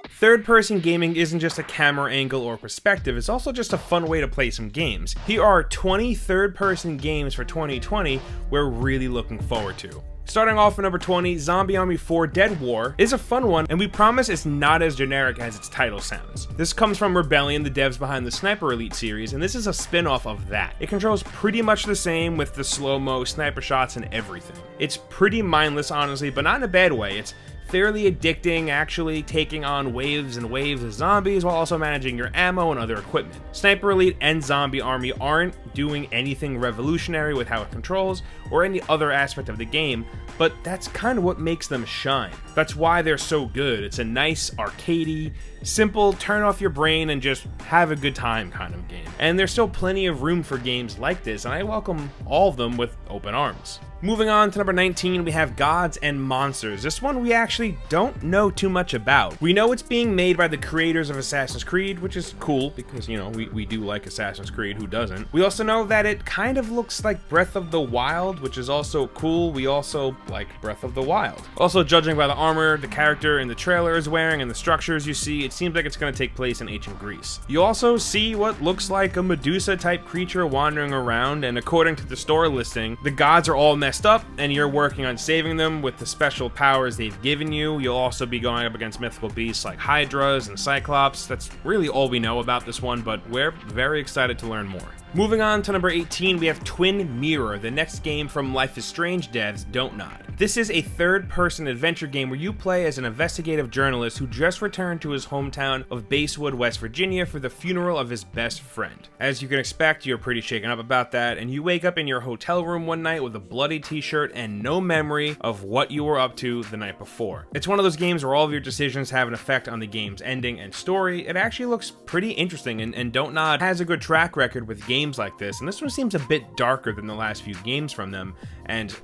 Third-person gaming isn't just a camera angle or perspective, it's also just a fun way to play some games. Here are 20 third-person games for 2020 we're really looking forward to. Starting off at number 20, Zombie Army 4 Dead War is a fun one, and we promise it's not as generic as its title sounds. This comes from Rebellion, the devs behind the Sniper Elite series, and this is a spin-off of that. It controls pretty much the same with the slow-mo, sniper shots, and everything. It's pretty mindless, honestly, but not in a bad way. It's fairly addicting, actually taking on waves and waves of zombies while also managing your ammo and other equipment. Sniper Elite and Zombie Army aren't doing anything revolutionary with how it controls or any other aspect of the game, but that's kind of what makes them shine. That's why they're so good. It's a nice, arcadey, simple, turn off your brain and just have a good time kind of game. And there's still plenty of room for games like this, and I welcome all of them with open arms. Moving on to number 19, we have Gods and Monsters. This one we actually don't know too much about. We know it's being made by the creators of Assassin's Creed, which is cool because, you know, we do like Assassin's Creed, who doesn't? We also know that it kind of looks like Breath of the Wild, which is also cool. We also like Breath of the Wild. Also, judging by the armor the character in the trailer is wearing and the structures you see, it seems like it's going to take place in ancient Greece. You also see what looks like a Medusa-type creature wandering around, and according to the store listing, the gods are all messed up, and you're working on saving them with the special powers they've given you. You'll also be going up against mythical beasts like Hydras and Cyclops. That's really all we know about this one, but we're very excited to learn more. Moving on to number 18, we have Twin Mirror, the next game from Life is Strange devs Don't Nod. This is a third-person adventure game where you play as an investigative journalist who just returned to his hometown of Basewood, West Virginia for the funeral of his best friend. As you can expect, you're pretty shaken up about that, and you wake up in your hotel room one night with a bloody t-shirt and no memory of what you were up to the night before. It's one of those games where all of your decisions have an effect on the game's ending and story. It actually looks pretty interesting, and Don't Nod has a good track record with games like this, and this one seems a bit darker than the last few games from them, and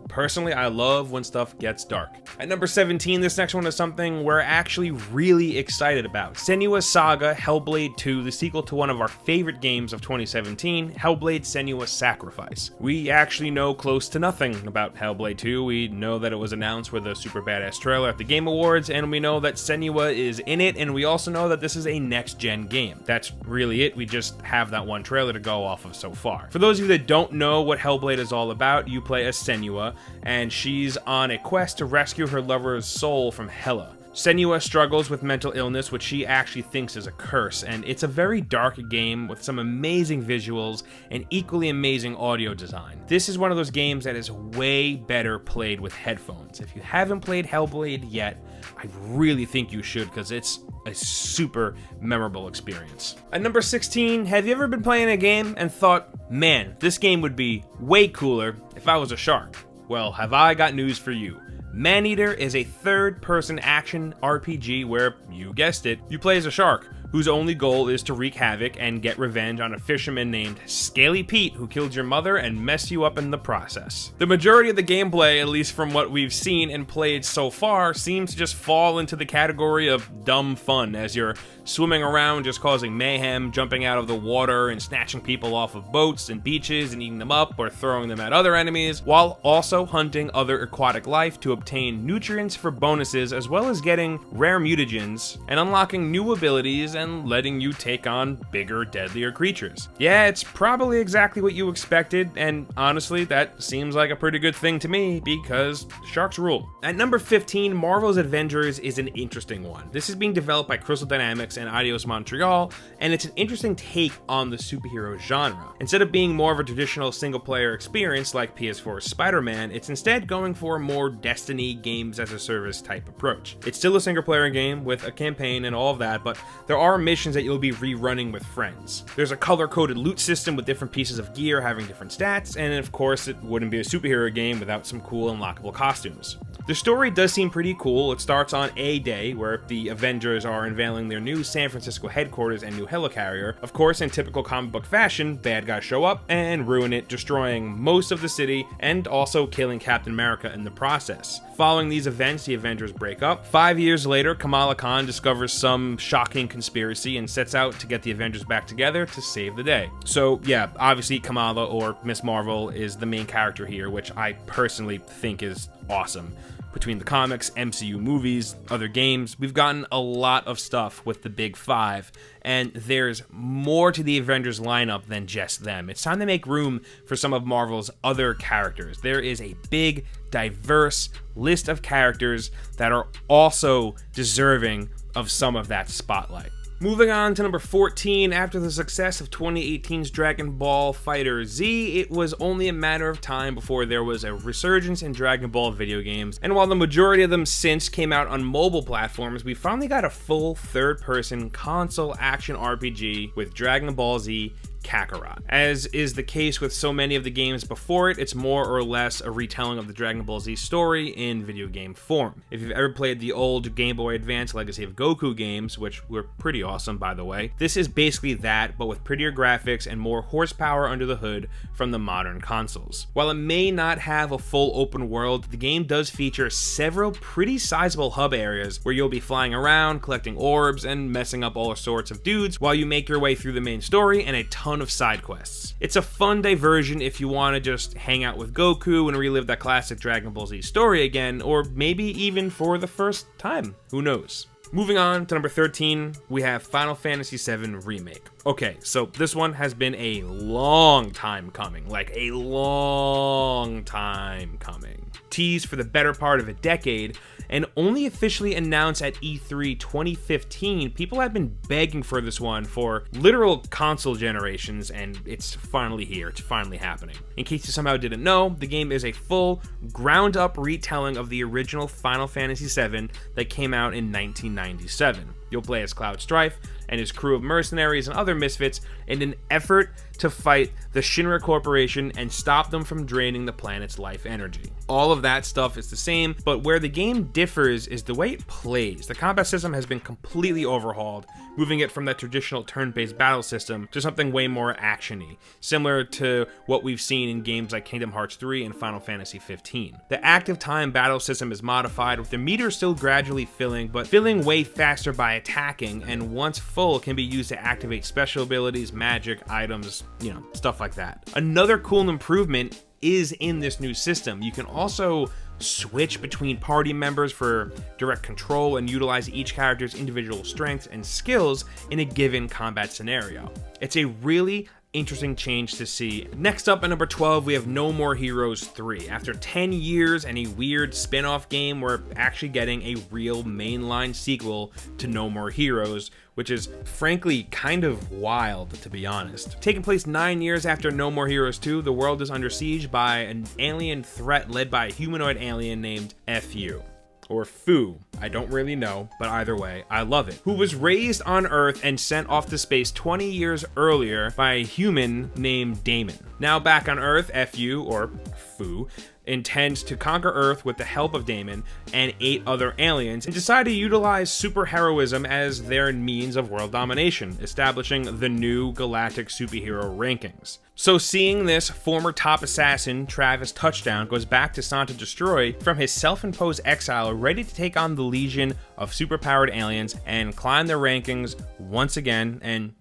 personally I love when stuff gets dark. At number 17, this next one is something we're actually really excited about. Senuas Saga Hellblade II, the sequel to one of our favorite games of 2017, Hellblade: Senua's Sacrifice. We actually know close to nothing about Hellblade 2. We know that it was announced with a super badass trailer at the Game Awards, and we know that Senua is in it, and we also know that this is a next-gen game. That's really it. We just have that one trailer to go off of so far. For those of you that don't know what Hellblade is all about, you play as Senua, and she's on a quest to rescue her lover's soul from Hela. Senua struggles with mental illness, which she actually thinks is a curse, and it's a very dark game with some amazing visuals and equally amazing audio design. This is one of those games that is way better played with headphones. If you haven't played Hellblade yet, I really think you should, because it's a super memorable experience. At number 16, have you ever been playing a game and thought, man, this game would be way cooler if I was a shark? Well, have I got news for you. Maneater is a third-person action RPG where, you guessed it, you play as a shark, whose only goal is to wreak havoc and get revenge on a fisherman named Scaly Pete who killed your mother and messed you up in the process. The majority of the gameplay, at least from what we've seen and played so far, seems to just fall into the category of dumb fun as you're swimming around just causing mayhem, jumping out of the water and snatching people off of boats and beaches and eating them up or throwing them at other enemies, while also hunting other aquatic life to obtain nutrients for bonuses, as well as getting rare mutagens and unlocking new abilities and letting you take on bigger, deadlier creatures. Yeah, it's probably exactly what you expected, and honestly, that seems like a pretty good thing to me, because sharks rule. At number 15, Marvel's Avengers is an interesting one. This is being developed by Crystal Dynamics and Eidos Montreal, and it's an interesting take on the superhero genre. Instead of being more of a traditional single-player experience like PS4's Spider-Man, it's instead going for a more Destiny games-as-a-service type approach. It's still a single-player game with a campaign and all of that, but there are missions that you'll be rerunning with friends. There's a color-coded loot system with different pieces of gear having different stats, and of course it wouldn't be a superhero game without some cool unlockable costumes. The story does seem pretty cool. It starts on A-Day, where the Avengers are unveiling their new San Francisco headquarters and new helicarrier. Of course, in typical comic book fashion, bad guys show up and ruin it, destroying most of the city and also killing Captain America in the process. Following these events, the Avengers break up. 5 years later, Kamala Khan discovers some shocking conspiracy and sets out to get the Avengers back together to save the day. So yeah, obviously Kamala, or Miss Marvel, is the main character here, which I personally think is awesome. Between the comics, MCU movies, other games, we've gotten a lot of stuff with the big five, and there's more to the Avengers lineup than just them. It's time to make room for some of Marvel's other characters. There is a big, diverse list of characters that are also deserving of some of that spotlight. Moving on to number 14, after the success of 2018's Dragon Ball FighterZ, it was only a matter of time before there was a resurgence in Dragon Ball video games, and while the majority of them since came out on mobile platforms, we finally got a full third-person console action RPG with Dragon Ball Z Kakarot. As is the case with so many of the games before it, it's more or less a retelling of the Dragon Ball Z story in video game form. If you've ever played the old Game Boy Advance Legacy of Goku games, which were pretty awesome by the way, this is basically that, but with prettier graphics and more horsepower under the hood from the modern consoles. While it may not have a full open world, the game does feature several pretty sizable hub areas where you'll be flying around, collecting orbs, and messing up all sorts of dudes while you make your way through the main story and a ton of side quests. It's a fun diversion if you want to just hang out with Goku and relive that classic Dragon Ball Z story again, or maybe even for the first time, who knows. Moving on to number 13, we have Final Fantasy VII Remake. Okay, so this one has been a long time coming, like a long time coming. Teased for the better part of a decade, and only officially announced at E3 2015, people have been begging for this one for literal console generations, and it's finally here, it's finally happening. In case you somehow didn't know, the game is a full, ground-up retelling of the original Final Fantasy VII that came out in 1997. You'll play as Cloud Strife and his crew of mercenaries and other misfits in an effort to fight the Shinra Corporation and stop them from draining the planet's life energy. All of that stuff is the same, but where the game differs is the way it plays. The combat system has been completely overhauled, moving it from that traditional turn-based battle system to something way more action-y, similar to what we've seen in games like Kingdom Hearts 3 and Final Fantasy 15. The active time battle system is modified, with the meter still gradually filling, but filling way faster by attacking, and once full can be used to activate special abilities, magic, items, stuff like that. Another cool improvement is in this new system. You can also switch between party members for direct control and utilize each character's individual strengths and skills in a given combat scenario. It's a really interesting change to see. Next up at number 12, we have No More Heroes 3. After 10 years and a weird spin-off game, we're actually getting a real mainline sequel to No More Heroes, which is frankly kind of wild, to be honest. Taking place 9 years after No More Heroes 2, the world is under siege by an alien threat led by a humanoid alien named FU. Or Fu, I don't really know, but either way, I love it. Who was raised on Earth and sent off to space 20 years earlier by a human named Damon. Now back on Earth, FU, or Fu, intends to conquer Earth with the help of Damon and 8 other aliens, and decide to utilize superheroism as their means of world domination, establishing the new galactic superhero rankings. So seeing this, former top assassin Travis Touchdown goes back to Santa Destroy from his self-imposed exile, ready to take on the legion of superpowered aliens and climb their rankings once again, and,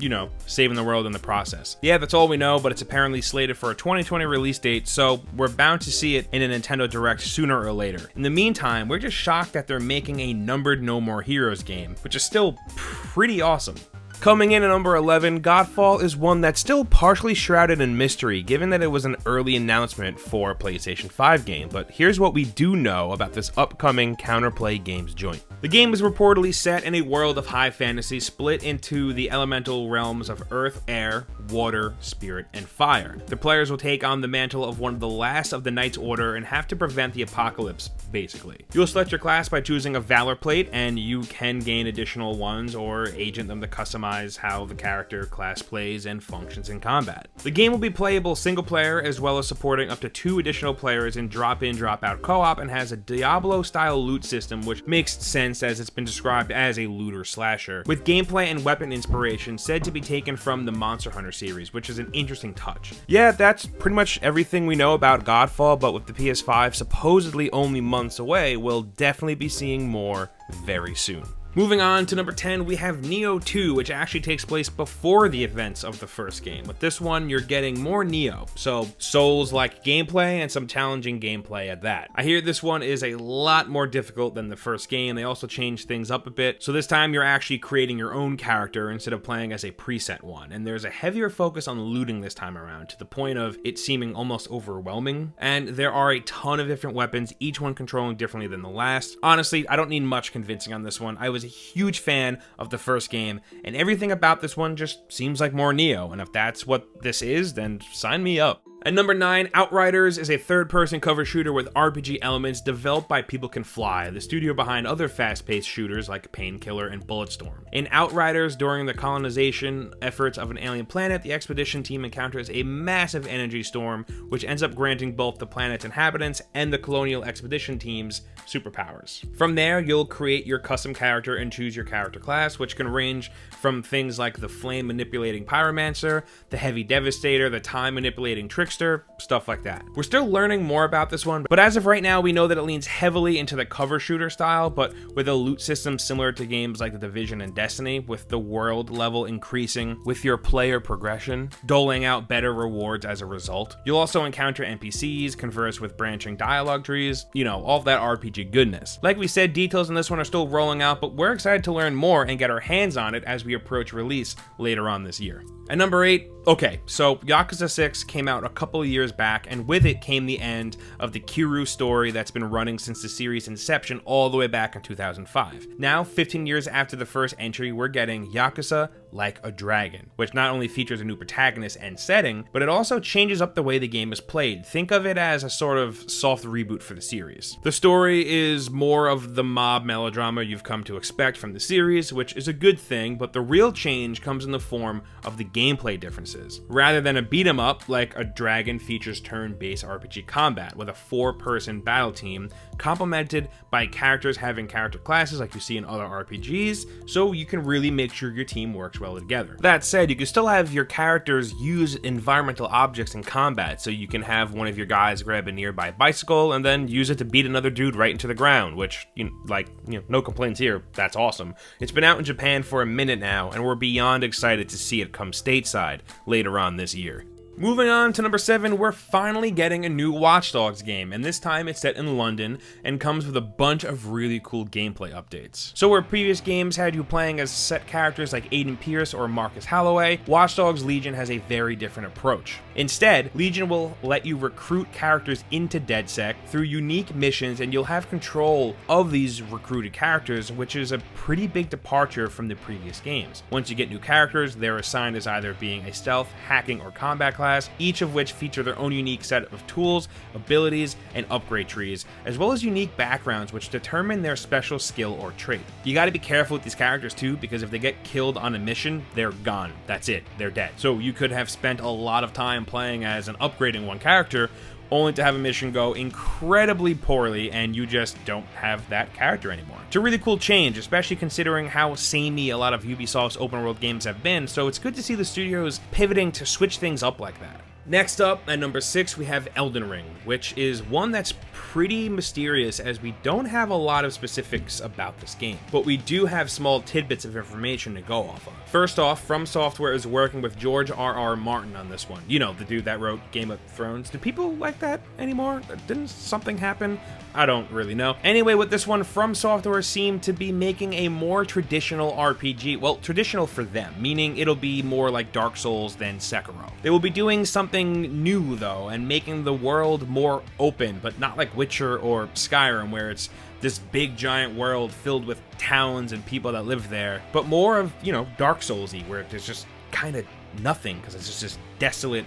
saving the world in the process. Yeah, that's all we know, but it's apparently slated for a 2020 release date, so we're bound to see it in a Nintendo Direct sooner or later. In the meantime, we're just shocked that they're making a numbered No More Heroes game, which is still pretty awesome. Coming in at number 11, Godfall is one that's still partially shrouded in mystery, given that it was an early announcement for a PlayStation 5 game, but here's what we do know about this upcoming Counterplay Games joint. The game is reportedly set in a world of high fantasy split into the elemental realms of earth, air, water, spirit, and fire. The players will take on the mantle of one of the last of the Knight's Order and have to prevent the apocalypse, basically. You'll select your class by choosing a Valor plate, and you can gain additional ones or agent them to customize how the character class plays and functions in combat. The game will be playable single player, as well as supporting up to 2 additional players in drop-in, drop-out co-op, and has a Diablo-style loot system, which makes sense as it's been described as a looter slasher, with gameplay and weapon inspiration said to be taken from the Monster Hunter series, which is an interesting touch. Yeah, that's pretty much everything we know about Godfall, but with the PS5 supposedly only months away, we'll definitely be seeing more very soon. Moving on to number 10, we have Nioh 2, which actually takes place before the events of the first game. With this one, you're getting more Nioh, so Souls-like gameplay and some challenging gameplay at that. I hear this one is a lot more difficult than the first game. They also changed things up a bit, so this time you're actually creating your own character instead of playing as a preset one, and there's a heavier focus on looting this time around, to the point of it seeming almost overwhelming, and there are a ton of different weapons, each one controlling differently than the last. Honestly, I don't need much convincing on this one. I was a huge fan of the first game, and everything about this one just seems like more Nioh, and if that's what this is, then sign me up. At number 9, Outriders is a third-person cover shooter with RPG elements developed by People Can Fly, the studio behind other fast-paced shooters like Painkiller and Bulletstorm. In Outriders, during the colonization efforts of an alien planet, the expedition team encounters a massive energy storm, which ends up granting both the planet's inhabitants and the colonial expedition teams superpowers. From there, you'll create your custom character and choose your character class, which can range from things like the flame-manipulating Pyromancer, the Heavy Devastator, the time-manipulating Trickster, stuff like that. We're still learning more about this one, but as of right now, we know that it leans heavily into the cover shooter style, but with a loot system similar to games like The Division and Destiny, with the world level increasing with your player progression, doling out better rewards as a result. You'll also encounter NPCs, converse with branching dialogue trees, you know, all of that RPG goodness. Like we said, details in this one are still rolling out, but we're excited to learn more and get our hands on it as we approach release later on this year. At number 8, okay, so Yakuza 6 came out a couple of years back, and with it came the end of the Kiryu story that's been running since the series' inception all the way back in 2005. Now, 15 years after the first entry, we're getting Yakuza Like a Dragon, which not only features a new protagonist and setting, but it also changes up the way the game is played. Think of it as a sort of soft reboot for the series. The story is more of the mob melodrama you've come to expect from the series, which is a good thing, but the real change comes in the form of the gameplay differences. Rather than a beat 'em up, Like a Dragon features turn-based RPG combat with a 4-person battle team, complemented by characters having character classes like you see in other RPGs, so you can really make sure your team works well together. That said, you can still have your characters use environmental objects in combat, so you can have one of your guys grab a nearby bicycle and then use it to beat another dude right into the ground, which, no complaints here, that's awesome. It's been out in Japan for a minute now, and we're beyond excited to see it come stateside later on this year. Moving on to number 7, we're finally getting a new Watch Dogs game, and this time it's set in London and comes with a bunch of really cool gameplay updates. So where previous games had you playing as set characters like Aiden Pierce or Marcus Holloway, Watch Dogs Legion has a very different approach. Instead, Legion will let you recruit characters into DedSec through unique missions, and you'll have control of these recruited characters, which is a pretty big departure from the previous games. Once you get new characters, they're assigned as either being a stealth, hacking, or combat class, each of which feature their own unique set of tools, abilities, and upgrade trees, as well as unique backgrounds which determine their special skill or trait. You gotta be careful with these characters too, because if they get killed on a mission, they're gone. That's it, they're dead. So you could have spent a lot of time playing as and upgrading one character, only to have a mission go incredibly poorly and you just don't have that character anymore. It's a really cool change, especially considering how samey a lot of Ubisoft's open world games have been, so it's good to see the studios pivoting to switch things up like that. Next up, at number 6, we have Elden Ring, which is one that's pretty mysterious as we don't have a lot of specifics about this game, but we do have small tidbits of information to go off of. First off, From Software is working with George R.R. Martin on this one. You know, the dude that wrote Game of Thrones. Do people like that anymore? Didn't something happen? I don't really know. Anyway, with this one, From Software seem to be making a more traditional RPG. Well, traditional for them, meaning it'll be more like Dark Souls than Sekiro. They will be doing something new though, and making the world more open, but not like Witcher or Skyrim, where it's this big giant world filled with towns and people that live there, but more of, Dark Souls-y, where there's just kind of nothing, because it's just this desolate,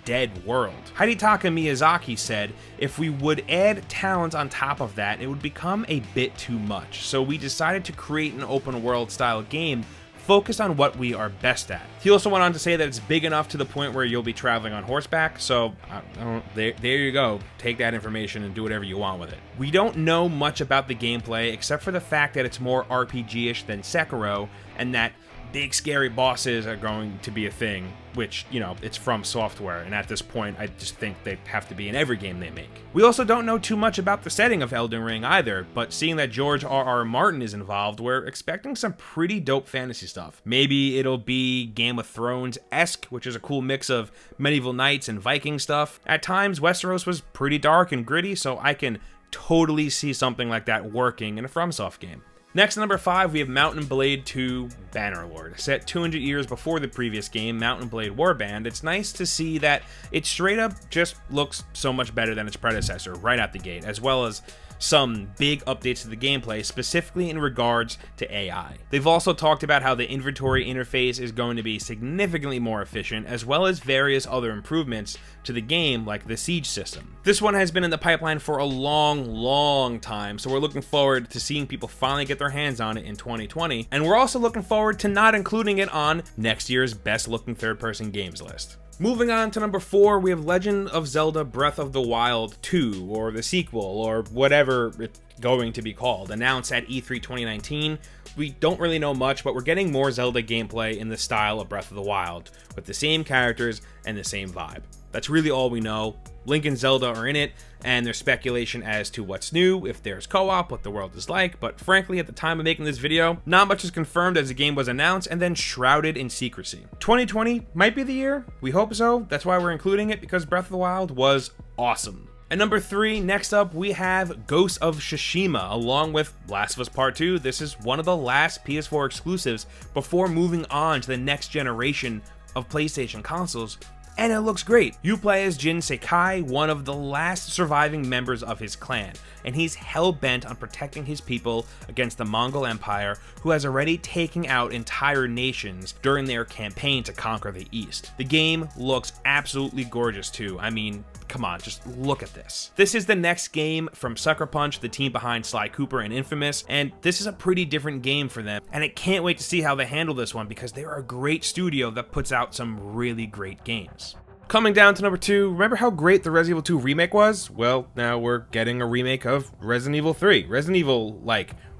dead world. Hidetaka Miyazaki said, if we would add towns on top of that, it would become a bit too much. So we decided to create an open world style game focused on what we are best at. He also went on to say that it's big enough to the point where you'll be traveling on horseback, so there you go. Take that information and do whatever you want with it. We don't know much about the gameplay except for the fact that it's more RPG-ish than Sekiro, and that big scary bosses are going to be a thing, which, you know, it's From Software, and at this point, I just think they have to be in every game they make. We also don't know too much about the setting of Elden Ring either, but seeing that George R.R. Martin is involved, we're expecting some pretty dope fantasy stuff. Maybe it'll be Game of Thrones-esque, which is a cool mix of medieval knights and Viking stuff. At times, Westeros was pretty dark and gritty, so I can totally see something like that working in a FromSoft game. Next, at number 5, we have Mount & Blade II Bannerlord. Set 200 years before the previous game, Mount & Blade Warband, it's nice to see that it straight up just looks so much better than its predecessor right out the gate, as well as some big updates to the gameplay, specifically in regards to AI. They've also talked about how the inventory interface is going to be significantly more efficient, as well as various other improvements to the game, like the siege system. This one has been in the pipeline for a long time, so we're looking forward to seeing people finally get their hands on it in 2020, and we're also looking forward to not including it on next year's best looking third-person games list. Moving on to number 4, we have Legend of Zelda Breath of the Wild 2, or the sequel, or whatever it's going to be called, announced at E3 2019. We don't really know much, but we're getting more Zelda gameplay in the style of Breath of the Wild, with the same characters and the same vibe. That's really all we know. Link and Zelda are in it, and there's speculation as to what's new, if there's co-op, what the world is like, but frankly, at the time of making this video, not much is confirmed as the game was announced and then shrouded in secrecy. 2020 might be the year. We hope so. That's why we're including it, because Breath of the Wild was awesome. At number 3, next up, we have Ghost of Tsushima, along with Last of Us Part 2. This is one of the last PS4 exclusives before moving on to the next generation of PlayStation consoles, and it looks great. You play as Jin Sakai, one of the last surviving members of his clan, and he's hell-bent on protecting his people against the Mongol Empire, who has already taken out entire nations during their campaign to conquer the East. The game looks absolutely gorgeous too. I mean, come on, just look at this. This is the next game from Sucker Punch, the team behind Sly Cooper and Infamous, and this is a pretty different game for them, and I can't wait to see how they handle this one, because they're a great studio that puts out some really great games. Coming down to number 2, remember how great the Resident Evil 2 remake was? Well, now we're getting a remake of Resident Evil 3. Resident Evil,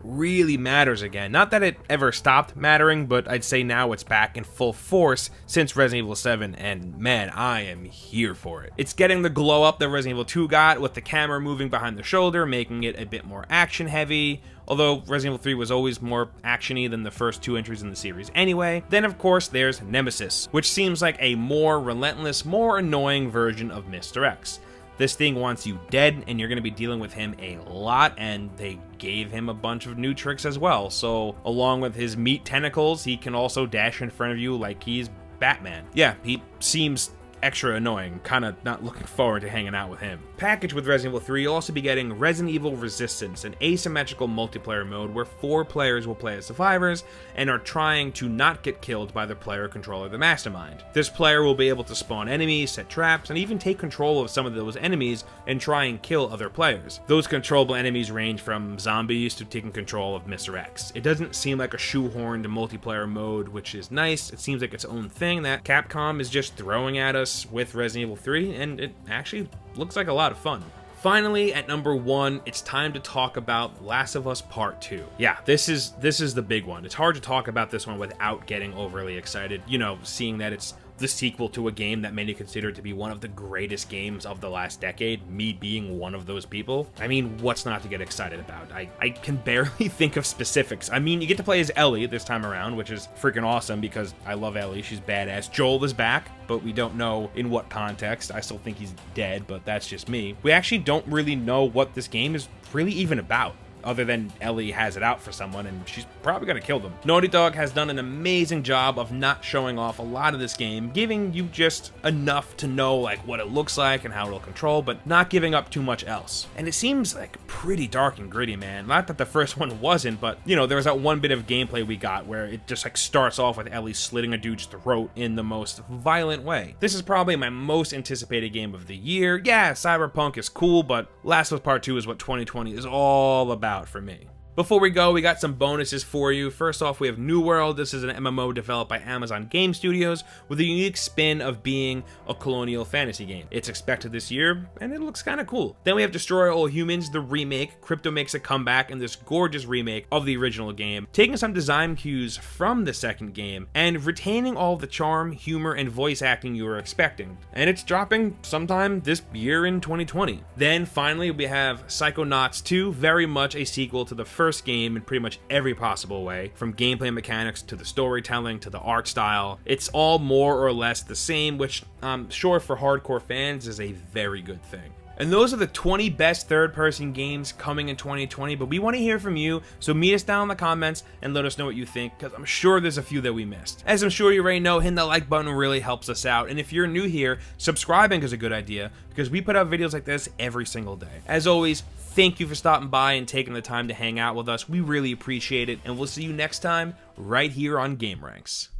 really matters again. Not that it ever stopped mattering, but I'd say now it's back in full force since Resident Evil 7, and man, I am here for it. It's getting the glow up that Resident Evil 2 got, with the camera moving behind the shoulder, making it a bit more action heavy, although Resident Evil 3 was always more action-y than the first 2 entries in the series anyway. Then of course there's Nemesis, which seems like a more relentless, more annoying version of Mr. X. This thing wants you dead, and you're going to be dealing with him a lot, and they gave him a bunch of new tricks as well. So, along with his meat tentacles, he can also dash in front of you like he's Batman. Yeah, he seems extra annoying. Kind of not looking forward to hanging out with him. Packaged with Resident Evil 3, you'll also be getting Resident Evil Resistance, an asymmetrical multiplayer mode where 4 players will play as survivors and are trying to not get killed by the player controller, the Mastermind. This player will be able to spawn enemies, set traps, and even take control of some of those enemies and try and kill other players. Those controllable enemies range from zombies to taking control of Mr. X. It doesn't seem like a shoehorned multiplayer mode, which is nice. It seems like its own thing that Capcom is just throwing at us with Resident Evil 3, and it actually looks like a lot of fun. Finally, at number 1, it's time to talk about Last of Us Part 2. Yeah, this is the big one. It's hard to talk about this one without getting overly excited, you know, seeing that it's the sequel to a game that many consider to be one of the greatest games of the last decade, me being one of those people. I mean, what's not to get excited about? I can barely think of specifics. I mean, you get to play as Ellie this time around, which is freaking awesome because I love Ellie. She's badass. Joel is back, but we don't know in what context. I still think he's dead, but that's just me. We actually don't really know what this game is really even about, other than Ellie has it out for someone and she's probably gonna kill them. Naughty Dog has done an amazing job of not showing off a lot of this game, giving you just enough to know like what it looks like and how it'll control, but not giving up too much else. And it seems like pretty dark and gritty, man. Not that the first one wasn't, but you know, there was that one bit of gameplay we got where it just like starts off with Ellie slitting a dude's throat in the most violent way. This is probably my most anticipated game of the year. Yeah, Cyberpunk is cool, but Last of Us Part 2 is what 2020 is all about for me. Before we go, we got some bonuses for you. First off, we have New World. This is an MMO developed by Amazon Game Studios with a unique spin of being a colonial fantasy game. It's expected this year, and it looks kind of cool. Then we have Destroy All Humans, the remake. Crypto makes a comeback in this gorgeous remake of the original game, taking some design cues from the second game, and retaining all the charm, humor, and voice acting you were expecting. And it's dropping sometime this year in 2020. Then finally, we have Psychonauts 2, very much a sequel to the first game in pretty much every possible way, from gameplay mechanics to the storytelling to the art style. It's all more or less the same, which I'm sure for hardcore fans is a very good thing. And those are the 20 best third-person games coming in 2020, but we want to hear from you, so meet us down in the comments and let us know what you think, because I'm sure there's a few that we missed. As I'm sure you already know, hitting that like button really helps us out, and if you're new here, subscribing is a good idea, because we put out videos like this every single day. As always, thank you for stopping by and taking the time to hang out with us. We really appreciate it, and we'll see you next time right here on Game Ranks.